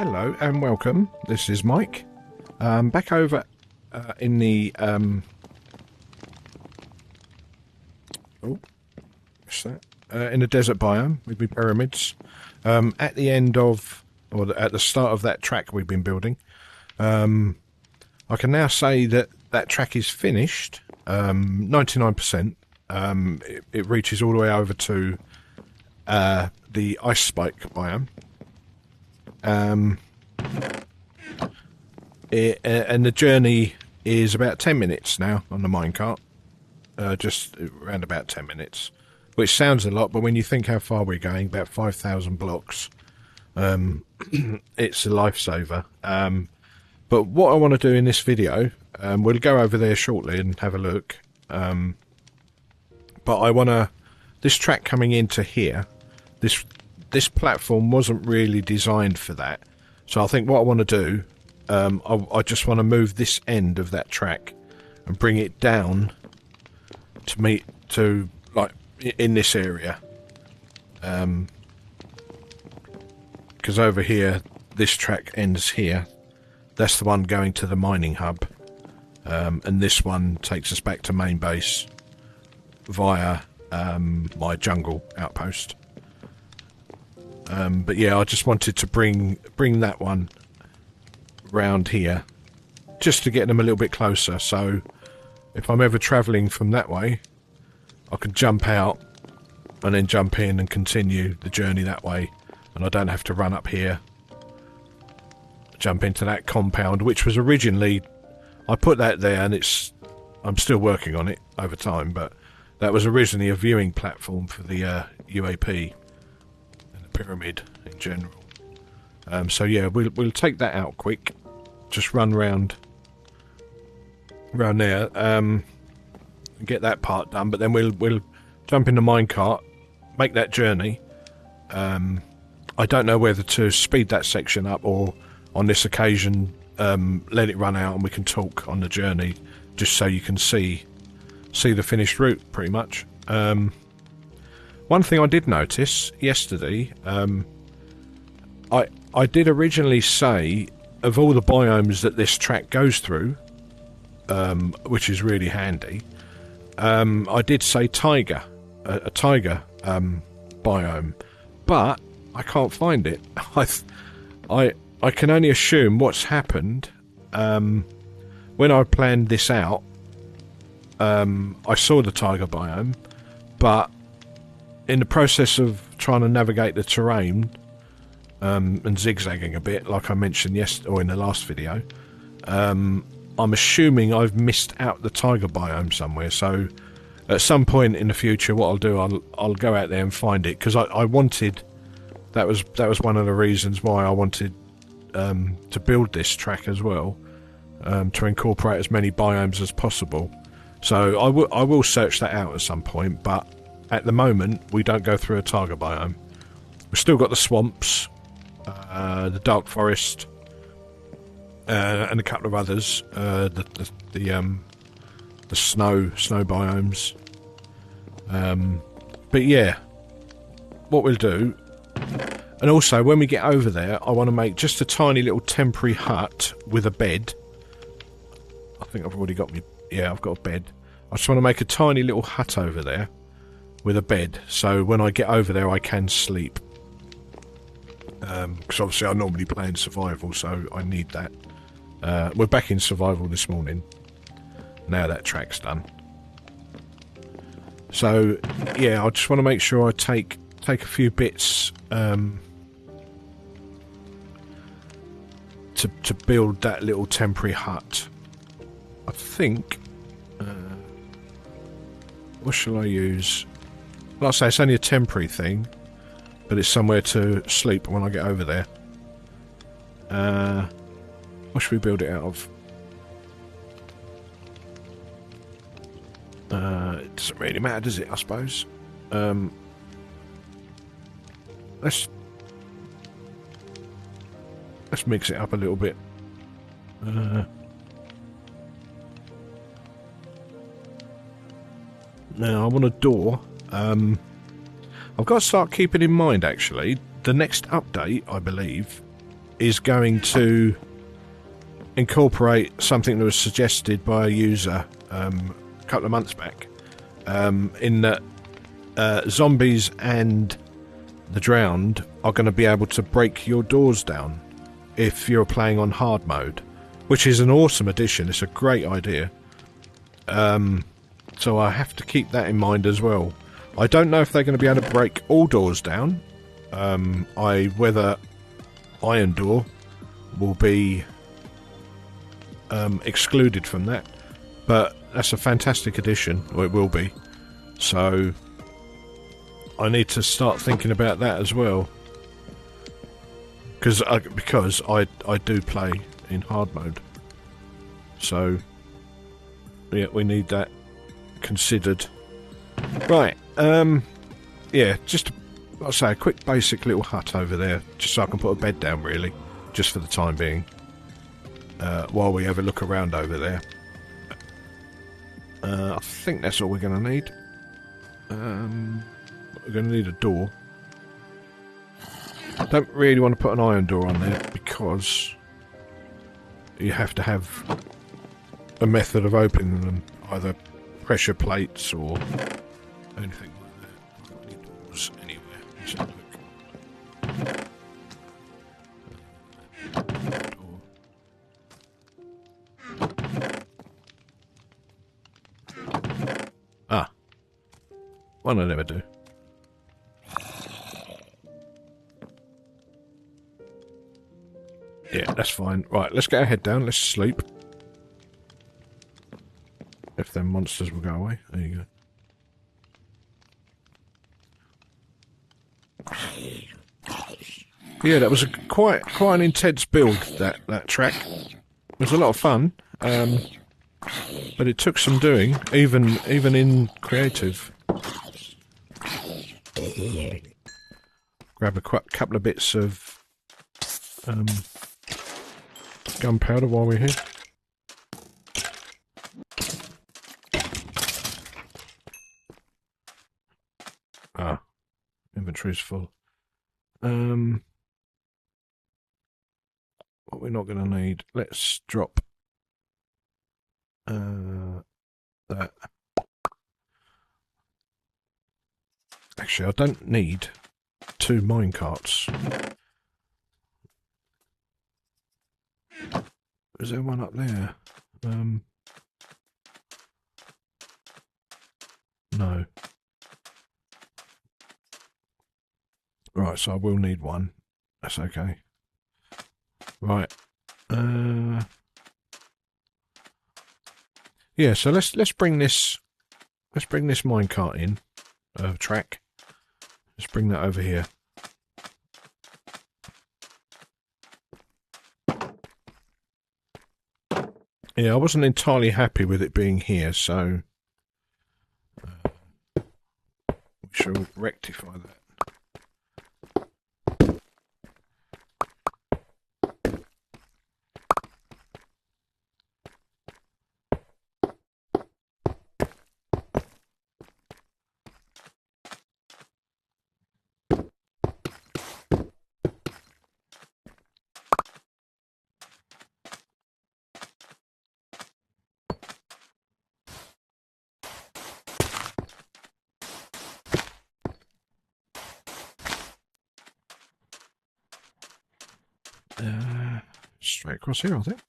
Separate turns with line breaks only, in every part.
Hello and welcome. This is Mike. Back over in the what's that? In the desert biome with my pyramids. At the end of, or at the start of that track we've been building, I can now say that that track is finished. 99%. It reaches all the way over to the ice spike biome. And the journey is about 10 minutes now on the minecart. Just around about 10 minutes. Which sounds a lot, but when you think how far we're going, about 5,000 blocks, it's a lifesaver. But what I want to do in this video, we'll go over there shortly and have a look. But I want to... This track coming into here, this platform wasn't really designed for that. So I think what I want to do, I just want to move this end of that track and bring it down to meet to like in this area. Because over here, this track ends here. That's the one going to the mining hub. And this one takes us back to main base via my jungle outpost. But yeah, I just wanted to bring that one round here just to get them a little bit closer, so if I'm ever travelling from that way I can jump out and then jump in and continue the journey that way, and I don't have to run up here, jump into that compound, which was originally, I put that there and I'm still working on it over time, but that was originally a viewing platform for the UAP and the pyramid in general. So yeah, we'll take that out quick, just run round there, and get that part done. But then we'll jump in the minecart, make that journey. I don't know whether to speed that section up or on this occasion let it run out and we can talk on the journey, just so you can see the finished route pretty much. One thing I did notice yesterday, I did originally say, of all the biomes that this track goes through, which is really handy, I did say taiga, a taiga biome, but I can't find it. I can only assume what's happened. When I planned this out, I saw the taiga biome, but in the process of trying to navigate the terrain, and zigzagging a bit, like I mentioned yesterday or in the last video, I'm assuming I've missed out the taiga biome somewhere. So at some point in the future, what I'll do, I'll go out there and find it, because I wanted, that was one of the reasons why I wanted to build this track as well, to incorporate as many biomes as possible. So I will search that out at some point, but at the moment we don't go through a taiga biome. We've still got the swamps, the dark forest, and a couple of others, the snow biomes. But yeah, what we'll do, and also when we get over there, I want to make just a tiny little temporary hut with a bed. I think I've already got I've got a bed. I just want to make a tiny little hut over there with a bed, so when I get over there I can sleep. Because obviously I normally play in survival, so I need that. We're back in survival this morning, now that track's done. So yeah, I just want to make sure I take a few bits to build that little temporary hut. I think, what shall I use? Like I say, it's only a temporary thing, but it's somewhere to sleep when I get over there. What should we build it out of? It doesn't really matter, does it, I suppose? Let's mix it up a little bit. Now I want a door. I've got to start keeping in mind, actually, the next update, I believe, is going to incorporate something that was suggested by a user a couple of months back, in that zombies and the drowned are going to be able to break your doors down if you're playing on hard mode, which is an awesome addition. It's a great idea. So I have to keep that in mind as well. I don't know if they're going to be able to break all doors down. Whether iron door will be excluded from that, but that's a fantastic addition, or it will be. So I need to start thinking about that as well, because I do play in hard mode. So yeah, we need that considered. Right, yeah, just I'll say a quick basic little hut over there, just so I can put a bed down, really, just for the time being, while we have a look around over there. I think that's all we're going to need. We're going to need a door. I don't really want to put an iron door on there because you have to have a method of opening them, either pressure plates or anything like that. I've got any doors anywhere. Let's have a look. Ah, one I never do. Yeah, that's fine. Right, let's get our head down. Let's sleep. If them monsters will go away. There you go. Yeah, that was a quite an intense build, that track. It was a lot of fun, but it took some doing, even in creative. Grab a couple of bits of gunpowder while we're here. Ah, inventory's full. What we're not going to need, let's drop that. Actually, I don't need 2 minecarts. Is there one up there? No. Right, so I will need one. That's okay. Right. Yeah, so let's bring this minecart in. Track. Let's bring that over here. Yeah, I wasn't entirely happy with it being here, so we shall rectify that. Straight across here, I think.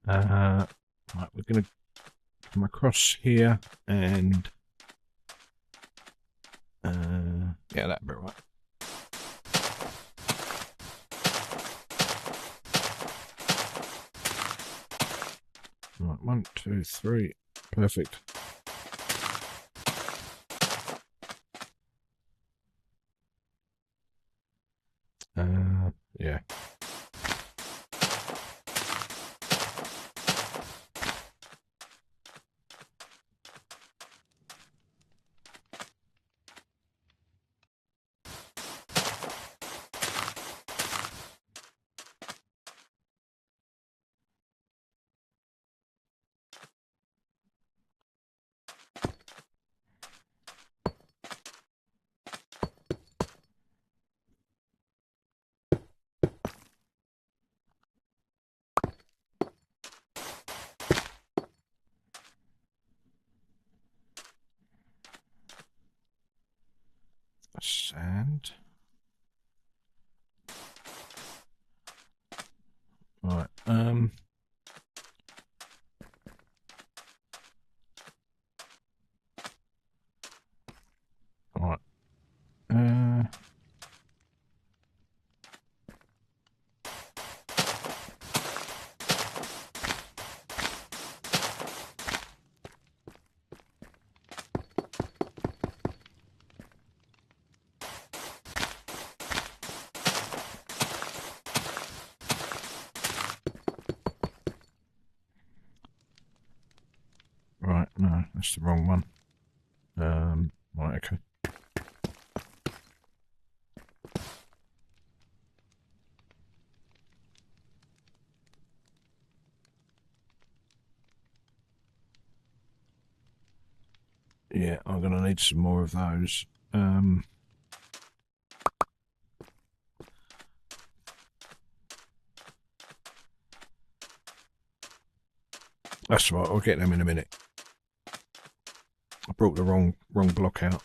Right, we're going to come across here and yeah, that'd be right. Right, 1, 2, 3, perfect. Yeah. Sand. Right, right, right, no, that's the wrong one. Right, okay. Yeah, I'm going to need some more of those. That's right, I'll get them in a minute. I brought the wrong block out.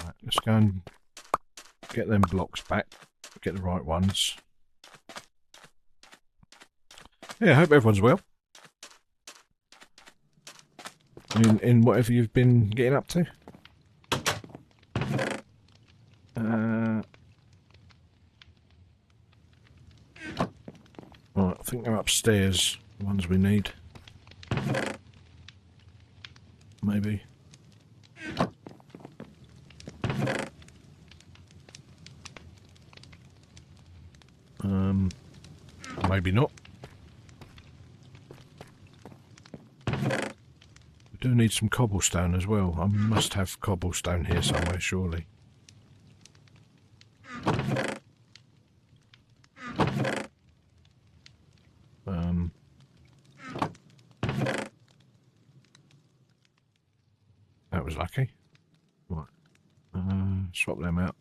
Right, let's go and get them blocks back, get the right ones. Yeah, I hope everyone's well. In whatever you've been getting up to. Right, I think they're upstairs, the ones we need. Maybe. Maybe not. We do need some cobblestone as well. I must have cobblestone here somewhere, surely. That was lucky. Right. Swap them out.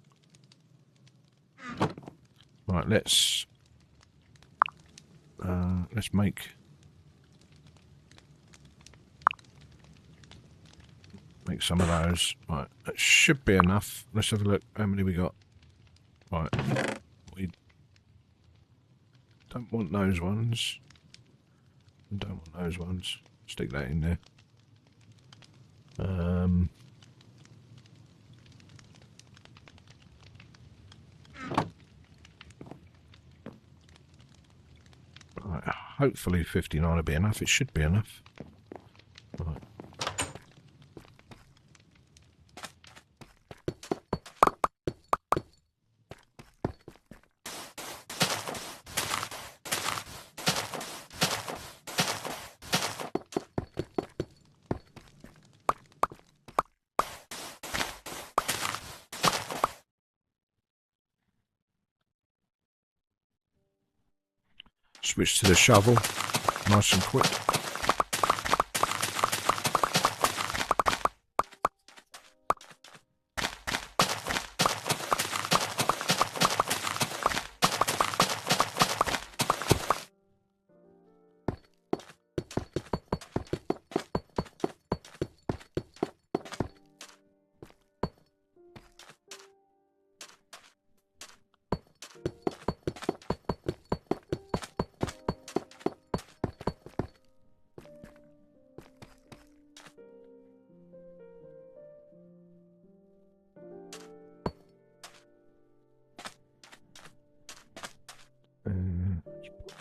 Right, let's make some of those. Right, that should be enough. Let's have a look. How many we got? Right, we don't want those ones. We don't want those ones. Stick that in there. hopefully 59 will be enough. It should be enough. Right. Switch to the shovel, nice and quick.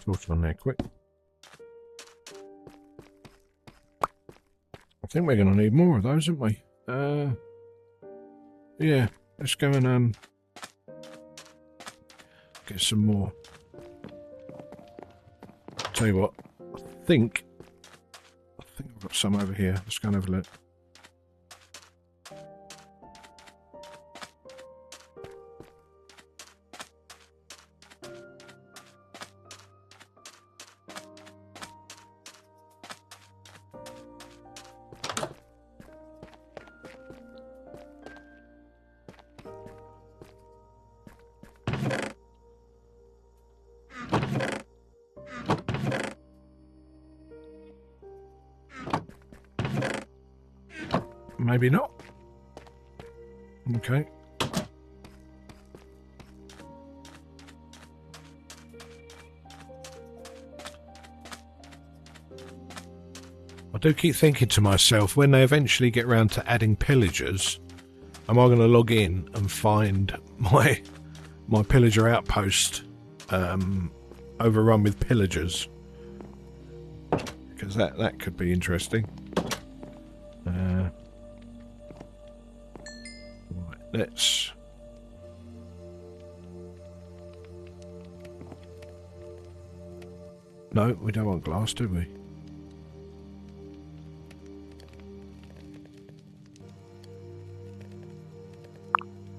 Torch on there quick. I think we're going to need more of those, aren't we? Yeah, let's go and get some more. Tell you what, I think I've got some over here. Let's go and have a look. Maybe not. Okay. I do keep thinking to myself, when they eventually get round to adding pillagers, am I going to log in and find my pillager outpost overrun with pillagers? Because that could be interesting. Let's... No, we don't want glass, do we?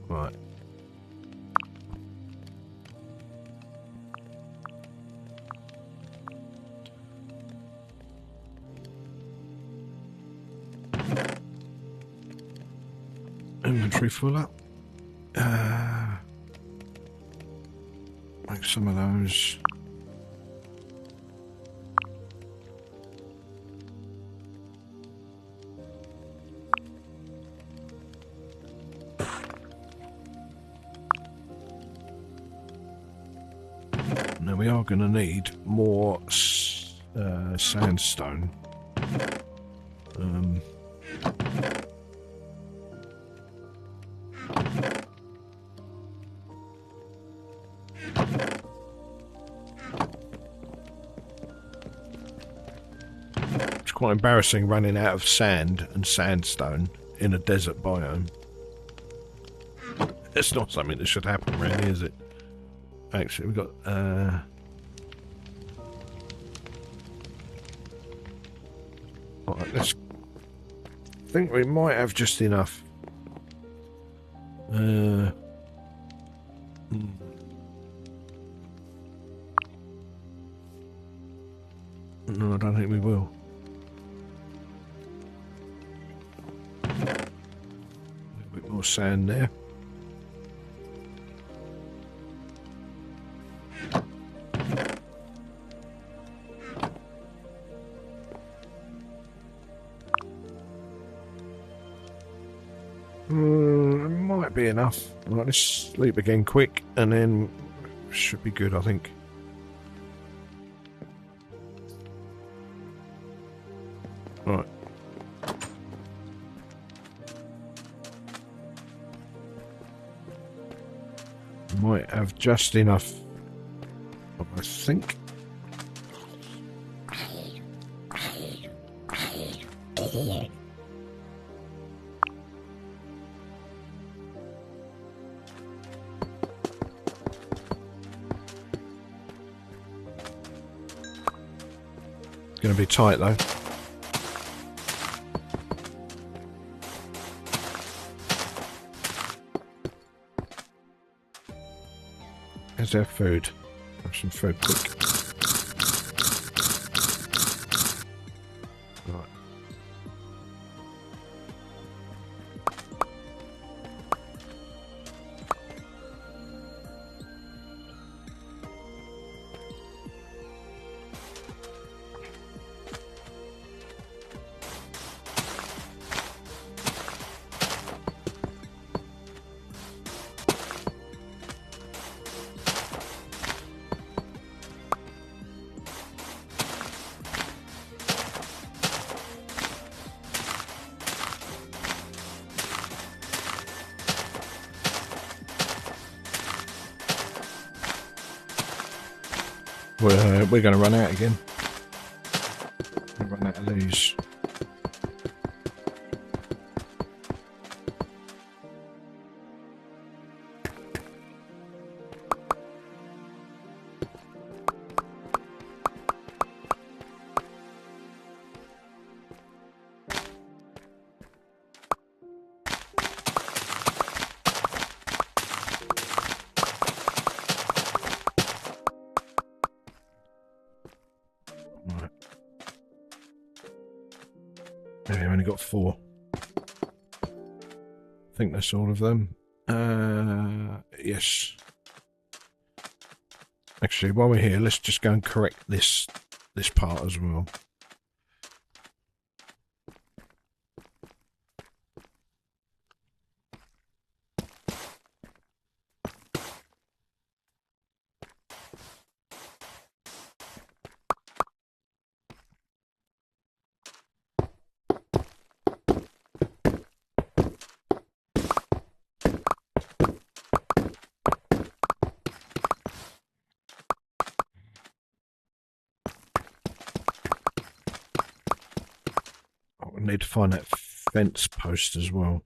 Right. Inventory full up. Make some of those. Now we are going to need more sandstone. Quite embarrassing running out of sand and sandstone in a desert biome. It's not something that should happen, really, is it? Actually, we've got alright, let's... I think we might have just enough. No, I don't think we will. More sand there. Might be enough. Right, let's sleep again quick and then should be good, I think. Right. Might have just enough, I think.
here.
It's going to be tight though. Is there food? Have some food quick. Right. We're going to run out again. We'll run out of these. We've only got 4. I think that's all of them. Yes. Actually, while we're here, let's just go and correct this part as well. I need to find that fence post as well.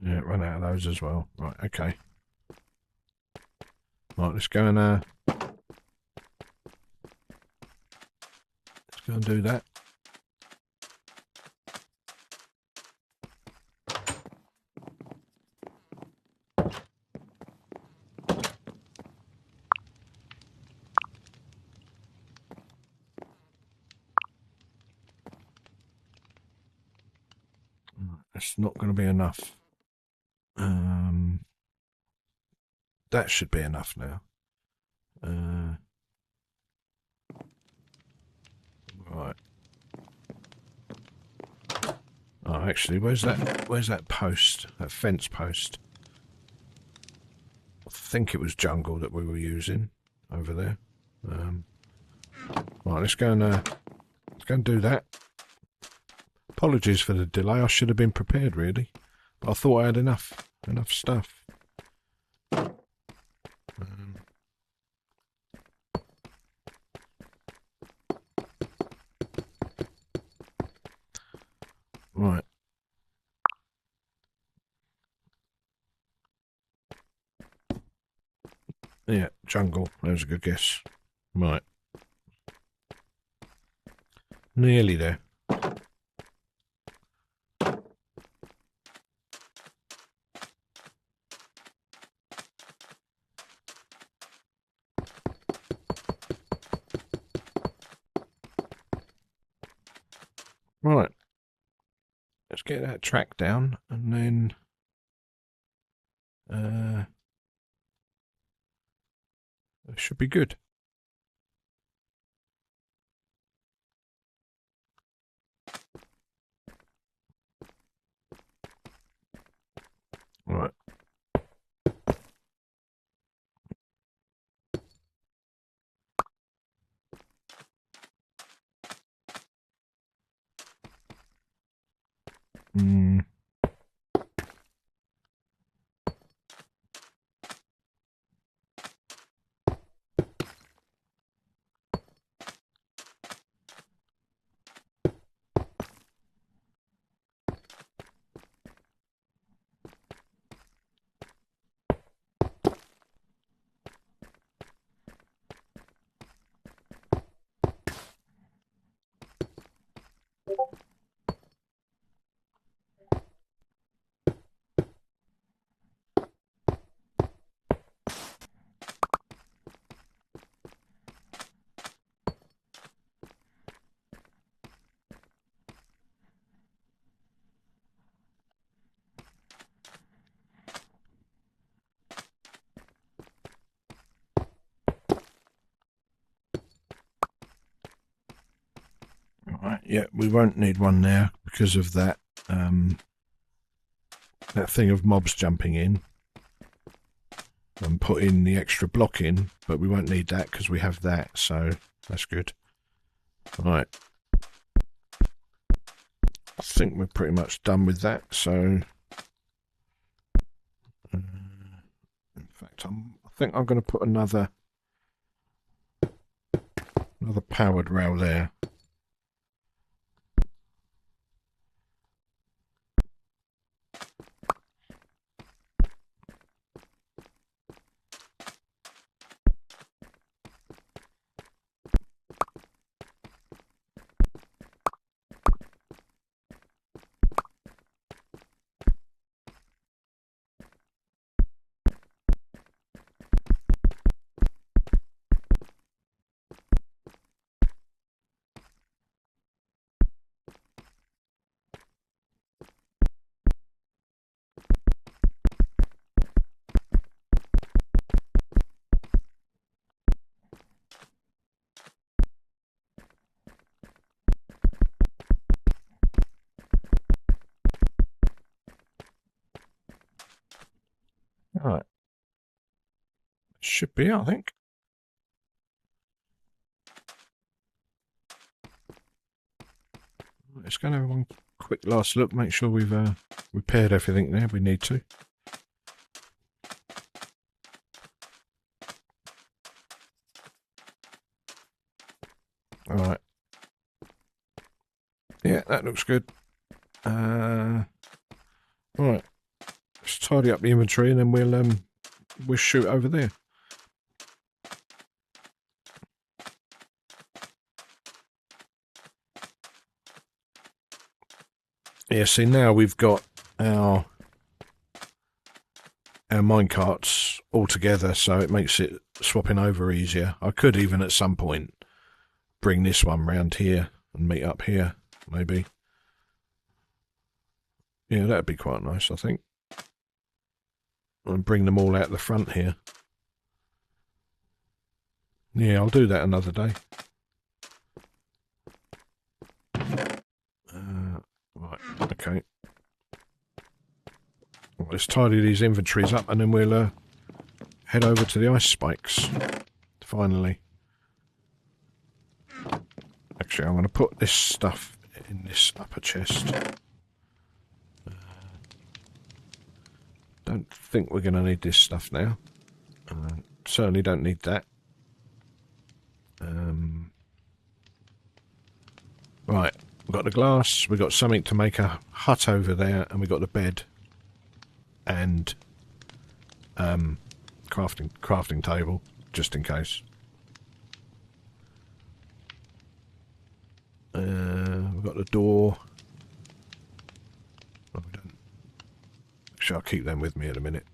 Yeah, run out of those as well. Right, okay. Right, let's go and do that. That's not going to be enough. That should be enough now. Right. Oh, actually, where's that post? That fence post? I think it was jungle that we were using over there. Right, let's go and do that. Apologies for the delay. I should have been prepared, really. But I thought I had enough stuff. Right. Yeah, jungle. That was a good guess. Right. Nearly there. Right. Let's get that track down and then it should be good. Right. Mm. Right, yeah, we won't need one there because of that that thing of mobs jumping in and putting the extra block in, but we won't need that because we have that, so that's good. Right, I think we're pretty much done with that, so in fact I think I'm going to put another powered rail there. Right, should be, I think. Let's go and have one quick last look, make sure we've repaired everything there we need to. Alright. Yeah, that looks good. Right. Let's tidy up the inventory and then we'll shoot over there. Yeah, see now we've got our minecarts all together, so it makes it swapping over easier. I could even at some point bring this one round here and meet up here, maybe. Yeah, that'd be quite nice, I think. And bring them all out the front here. Yeah, I'll do that another day. Right, okay. Well, let's tidy these inventories up and then we'll head over to the ice spikes. Finally. Actually, I'm going to put this stuff in this upper chest. Don't think we're going to need this stuff now. Certainly don't need that. Right, we've got the glass, we've got something to make a hut over there, and we've got the bed and crafting table, just in case. We've got the door. Oh, we don't. Actually, I'll keep them with me in a minute.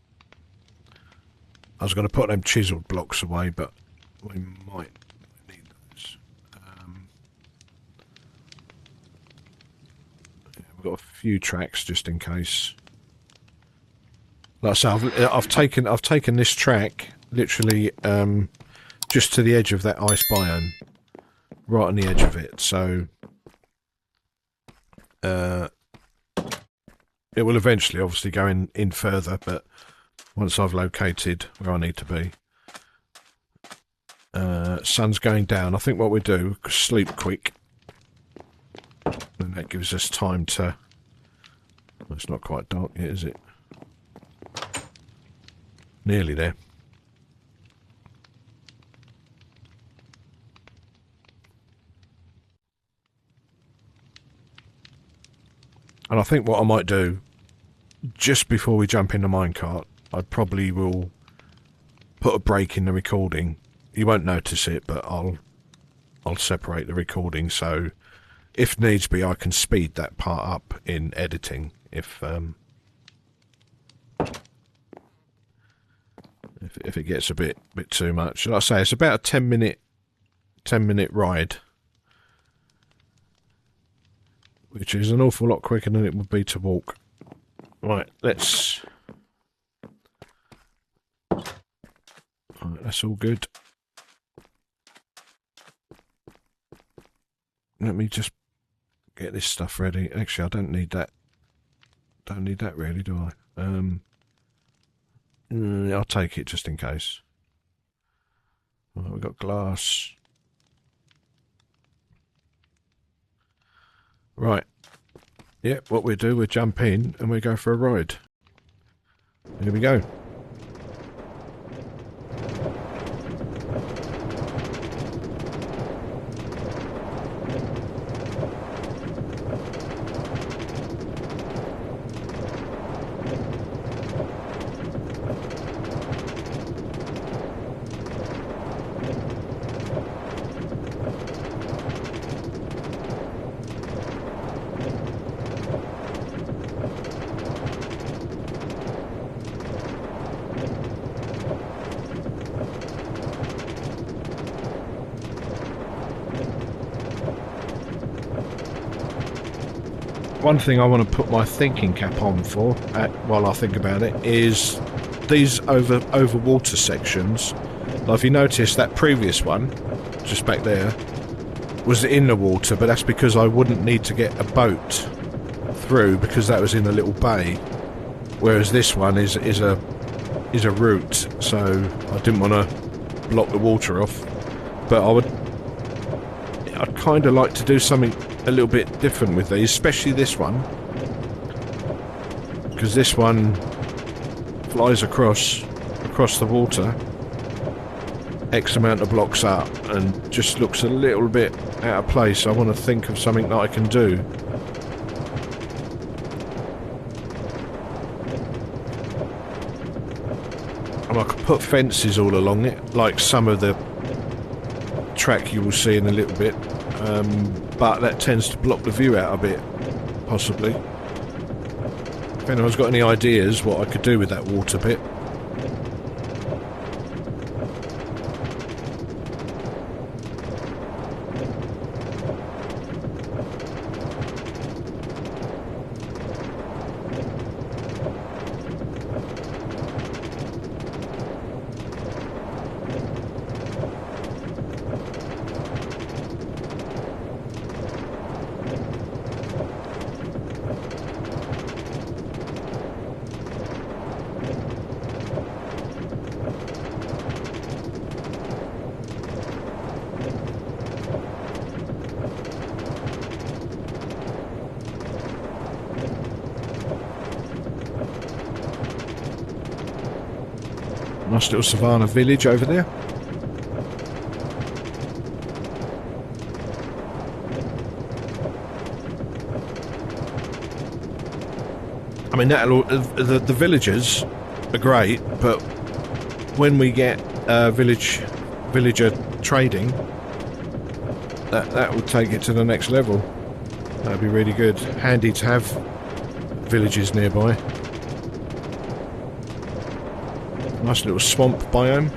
I was going to put them chiseled blocks away, but we might need those. Yeah, we've got a few tracks just in case. Like I say, I've taken this track literally just to the edge of that ice biome, right on the edge of it. So it will eventually, obviously, go in further, but once I've located where I need to be. Sun's going down. I think what we do, sleep quick, and that gives us time to It's not quite dark yet, is it? Nearly there. And I think what I might do, just before we jump in the minecart, I probably will put a break in the recording. You won't notice it, but I'll separate the recording, so if needs be I can speed that part up in editing if it gets a bit too much. Like I say, it's about a 10 minute ride, which is an awful lot quicker than it would be to walk. Right, that's all good. Let me just get this stuff ready. Actually, I don't need that. Don't need that really, do I? I'll take it just in case. Right, we've got glass. Right. Yep, what we do, we jump in and we go for a ride. Here we go. One thing I want to put my thinking cap on for, while I think about it, is these over water sections. Like if you notice, that previous one, just back there, was in the water, but that's because I wouldn't need to get a boat through because that was in a little bay. Whereas this one is a route, so I didn't want to block the water off. But I'd kind of like to do something a little bit different with these, especially this one, because this one flies across the water X amount of blocks up and just looks a little bit out of place. I want to think of something that I can do. And I could put fences all along it, like some of the track you will see in a little bit. But that tends to block the view out a bit, possibly. If anyone's got any ideas what I could do with that water bit. Nice little savannah village over there. I mean, the villagers are great, but when we get villager trading, that will take it to the next level. That'd be really good. Handy to have villages nearby. Nice little swamp biome.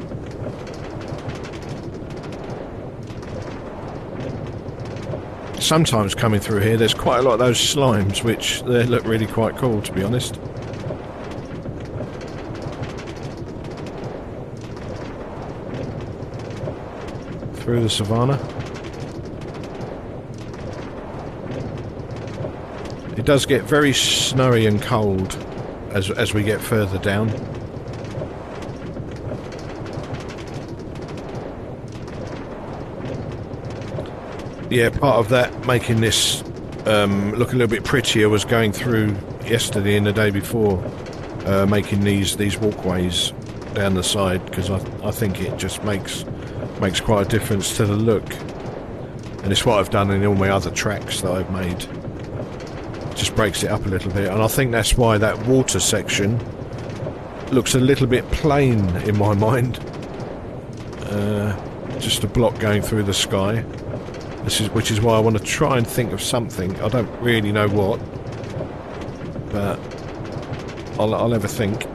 Sometimes coming through here there's quite a lot of those slimes, which they look really quite cool, to be honest. Through the savannah. It does get very snowy and cold as we get further down. Yeah, part of that making this look a little bit prettier was going through yesterday and the day before, making these walkways down the side, because I think it just makes quite a difference to the look, and it's what I've done in all my other tracks that I've made. It just breaks it up a little bit, and I think that's why that water section looks a little bit plain in my mind. Just a block going through the sky. Which is why I want to try and think of something. I don't really know what, but I'll have a think.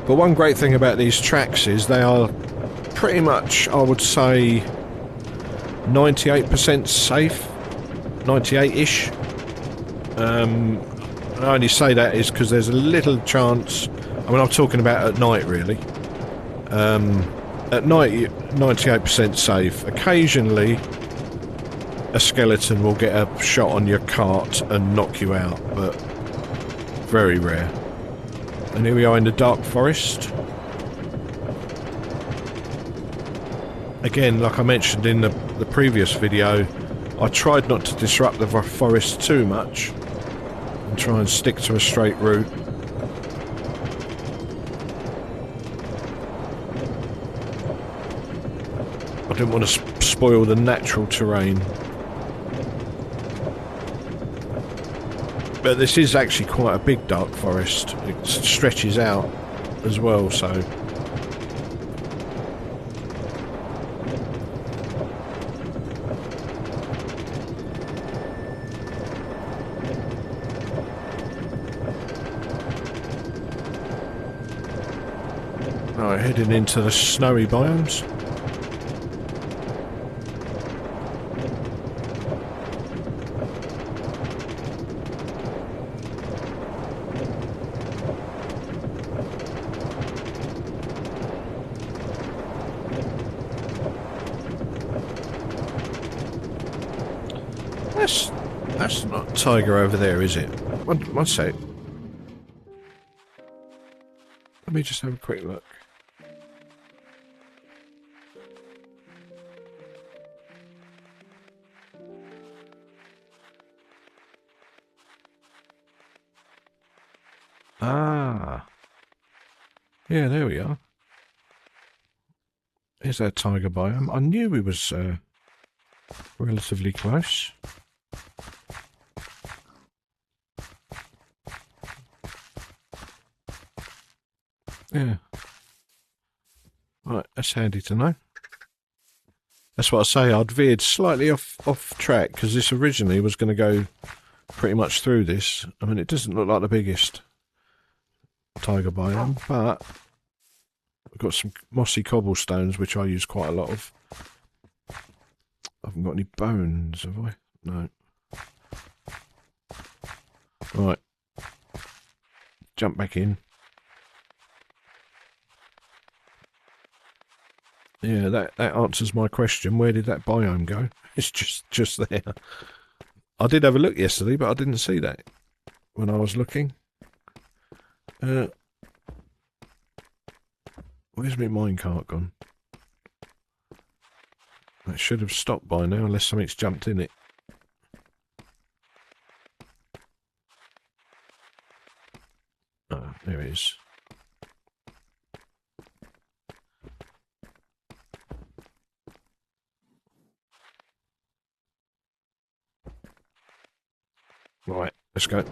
But one great thing about these tracks is they are pretty much, I would say, 98% safe, 98-ish. I only say that is because there's a little chance. I mean, I'm talking about at night, really. At night, 98% safe. Occasionally, a skeleton will get a shot on your cart and knock you out, but very rare. And here we are in the dark forest. Again, like I mentioned in the previous video, I tried not to disrupt the forest too much and try and stick to a straight route. I didn't want to spoil the natural terrain. But this is actually quite a big dark forest. It stretches out as well, so... Right, heading into the snowy biomes. That's not tiger over there, is it? One sec. Let me just have a quick look. Ah. Yeah, there we are. Here's that tiger biome. I knew we was relatively close. Yeah. Right, that's handy to know. That's what I say, I'd veered slightly off track, because this originally was going to go pretty much through this. I mean, it doesn't look like the biggest tiger biome, but I've got some mossy cobblestones, which I use quite a lot of. I haven't got any bones, have I? No. Right. Jump back in. Yeah, that answers my question. Where did that biome go? It's just there. I did have a look yesterday, but I didn't see that when I was looking. Where's my minecart gone? That should have stopped by now, unless something's jumped in it. Oh, there it is. Right, let's go.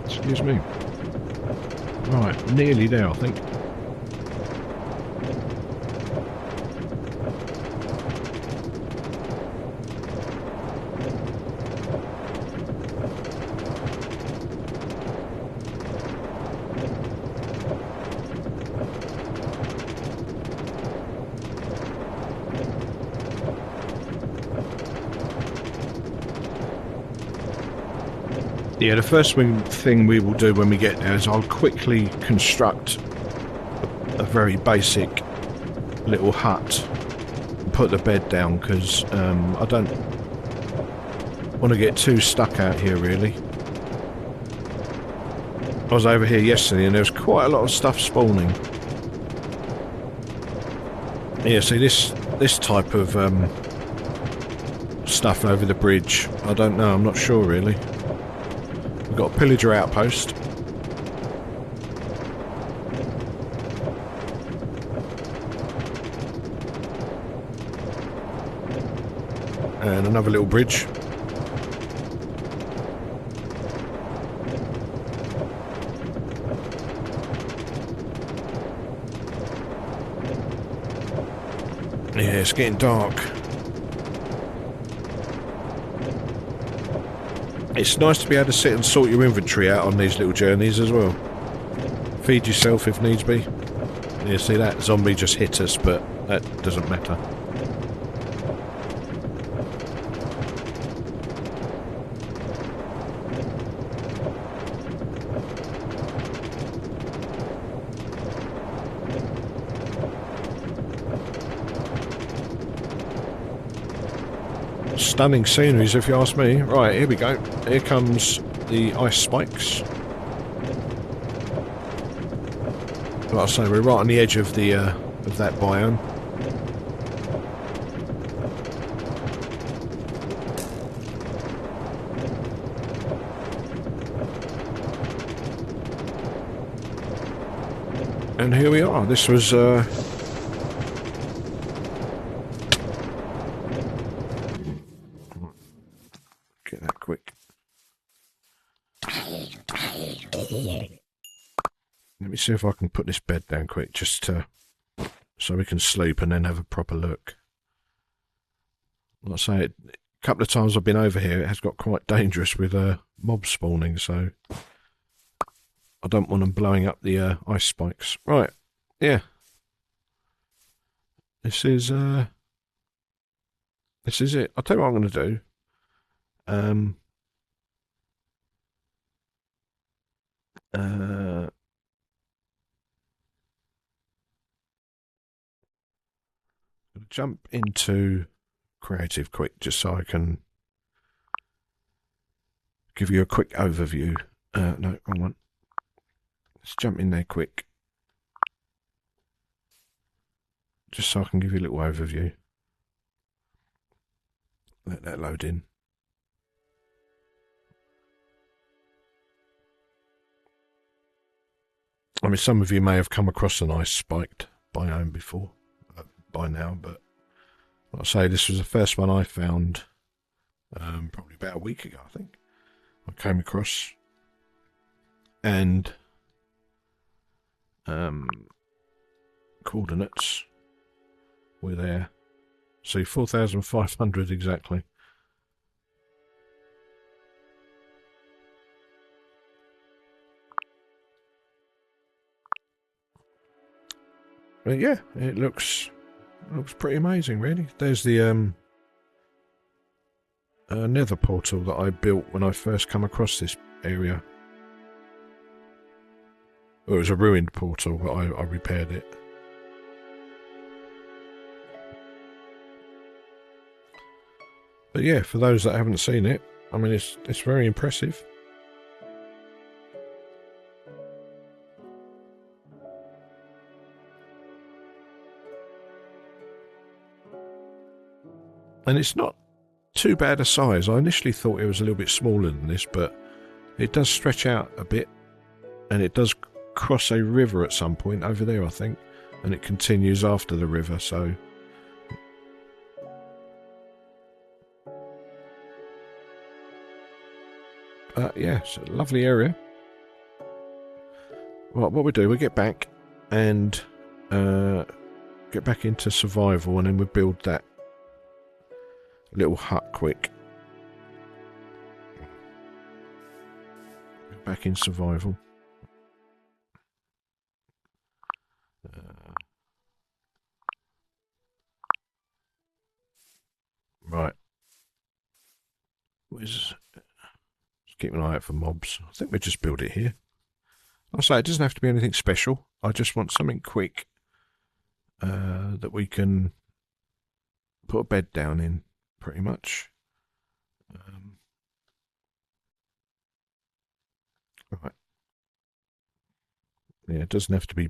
Excuse me. Right, nearly there, I think. Yeah, the first thing we will do when we get there is I'll quickly construct a very basic little hut and put the bed down, because I don't want to get too stuck out here, really. I was over here yesterday and there was quite a lot of stuff spawning. Yeah, see this type of stuff over the bridge, I don't know, I'm not sure really. We've got a pillager outpost. And another little bridge. Yeah, it's getting dark. It's nice to be able to sit and sort your inventory out on these little journeys as well. Feed yourself if needs be. Yeah, see, that zombie just hit us, but that doesn't matter. Stunning sceneries, if you ask me. Right, here we go. Here comes the ice spikes. Like I say, we're right on the edge of the of that biome. And here we are. This was get that quick. Let me see if I can put this bed down quick, just so we can sleep and then have a proper look. Like I say, a couple of times I've been over here, it has got quite dangerous with mobs spawning, so I don't want them blowing up the ice spikes. Right, yeah. This is it. I'll tell you what I'm going to do. Jump into creative quick, just so I can give you a quick overview. No, wrong one. Let's jump in there quick, just so I can give you a little overview. Let that load in. I mean, some of you may have come across an ice spiked biome before, by now, but like I say, this was the first one I found probably about a week ago, I think. I came across, and coordinates were there. See, 4,500 exactly. But yeah, it looks pretty amazing, really. There's the nether portal that I built when I first come across this area. Well, it was a ruined portal, but I repaired it. But yeah, for those that haven't seen it, I mean, it's very impressive. And it's not too bad a size. I initially thought it was a little bit smaller than this, but it does stretch out a bit, and it does cross a river at some point over there, I think, and it continues after the river, so Yeah, it's a lovely area. Well, what we do, we get back and get back into survival, and then we build that little hut quick. Get back in survival. Right. Just keep an eye out for mobs. I think we just build it here. I'll say it doesn't have to be anything special. I just want something quick that we can put a bed down in, pretty much. Right. Yeah, it doesn't have to be.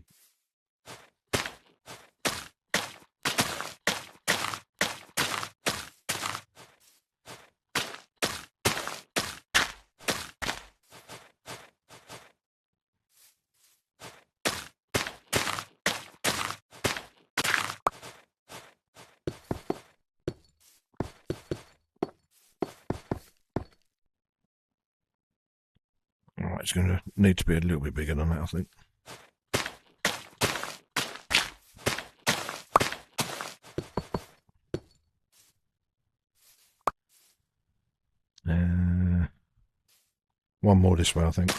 Alright, it's going to need to be a little bit bigger than that, I think. One more this way, I think.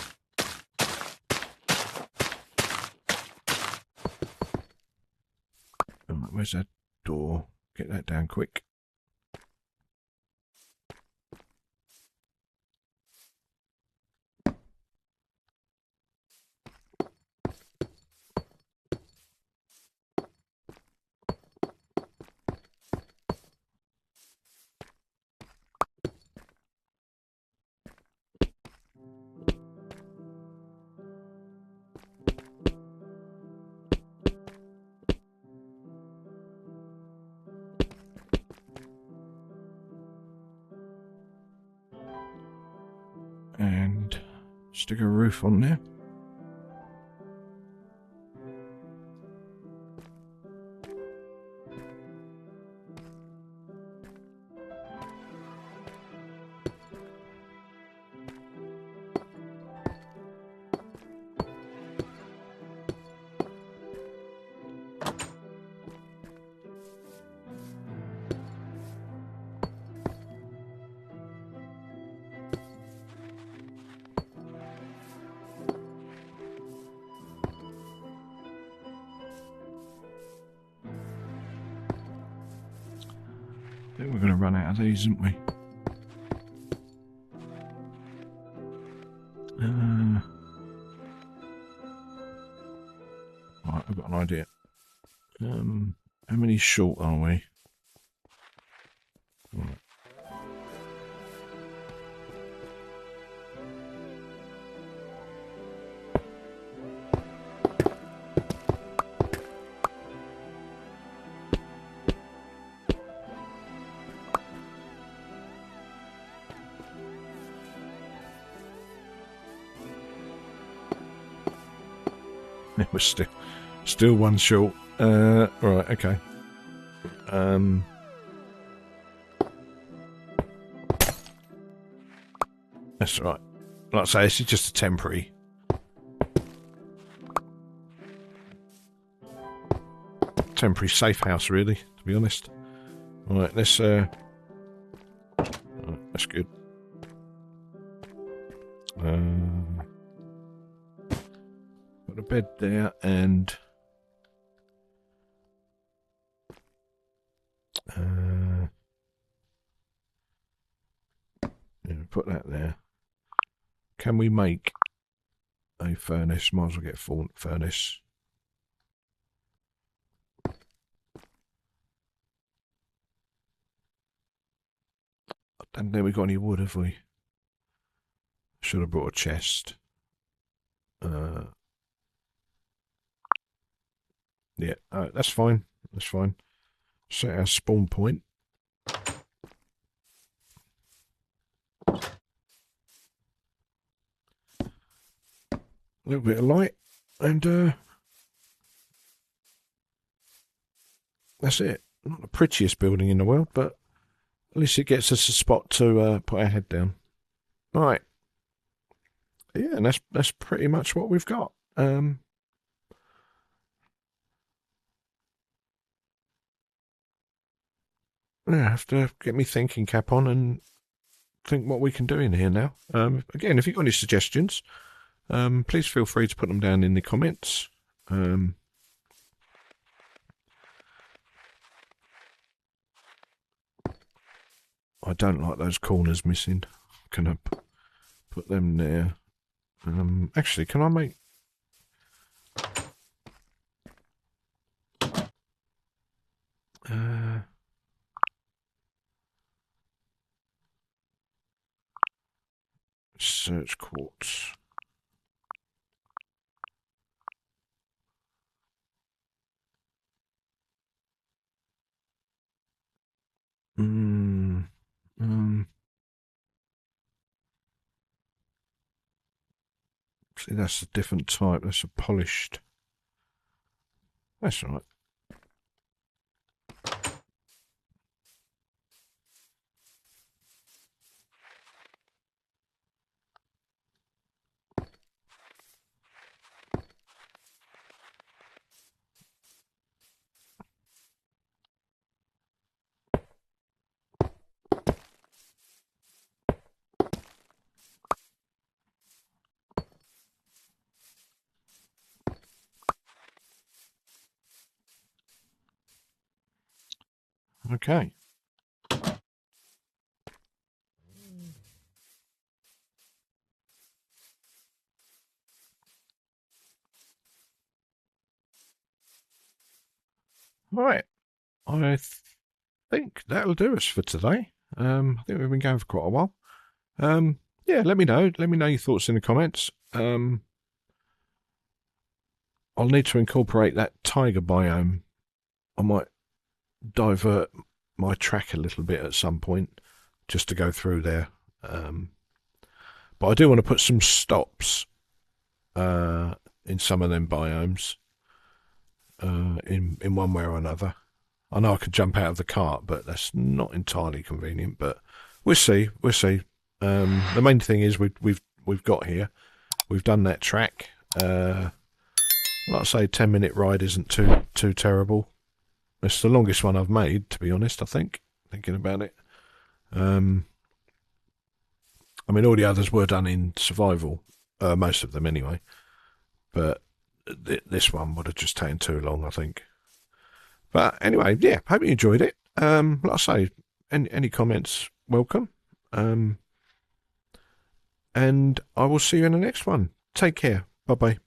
Where's that door? Get that down quick. And stick a roof on there. I think we're going to run out of these, aren't we? Right, I've got an idea. How many short are we? Right. We're still one short. Right, okay. That's right. Like I say, this is just a temporary. Temporary safe house, really, to be honest. Right, let's right, that's good. Put a bed there and yeah, put that there. Can we make a furnace? Might as well get a furnace. I don't think we got any wood, have we? Should have brought a chest. Yeah, that's fine. That's fine. Set our spawn point. A little bit of light, and that's it. Not the prettiest building in the world, but at least it gets us a spot to put our head down. Right. Yeah, and that's pretty much what we've got. Yeah, I have to get me thinking cap on and think what we can do in here now. Again, if you've got any suggestions, please feel free to put them down in the comments. I don't like those corners missing. Can I put them there? Actually, can I make... search quartz. See, that's a different type. That's a polished. That's all right. Okay. Right. I think that'll do us for today. I think we've been going for quite a while. Yeah, let me know. Let me know your thoughts in the comments. I'll need to incorporate that tiger biome. I might divert my track a little bit at some point just to go through there. But I do want to put some stops in some of them biomes in one way or another. I know I could jump out of the cart, but that's not entirely convenient. But we'll see. We'll see. The main thing is we've got here. We've done that track. Like I say, 10-minute ride isn't too terrible. It's the longest one I've made, to be honest. I think thinking about it. I mean, all the others were done in survival, most of them anyway. But this one would have just taken too long, I think. But anyway, yeah, hope you enjoyed it. Like I say, any comments, welcome. And I will see you in the next one. Take care. Bye bye.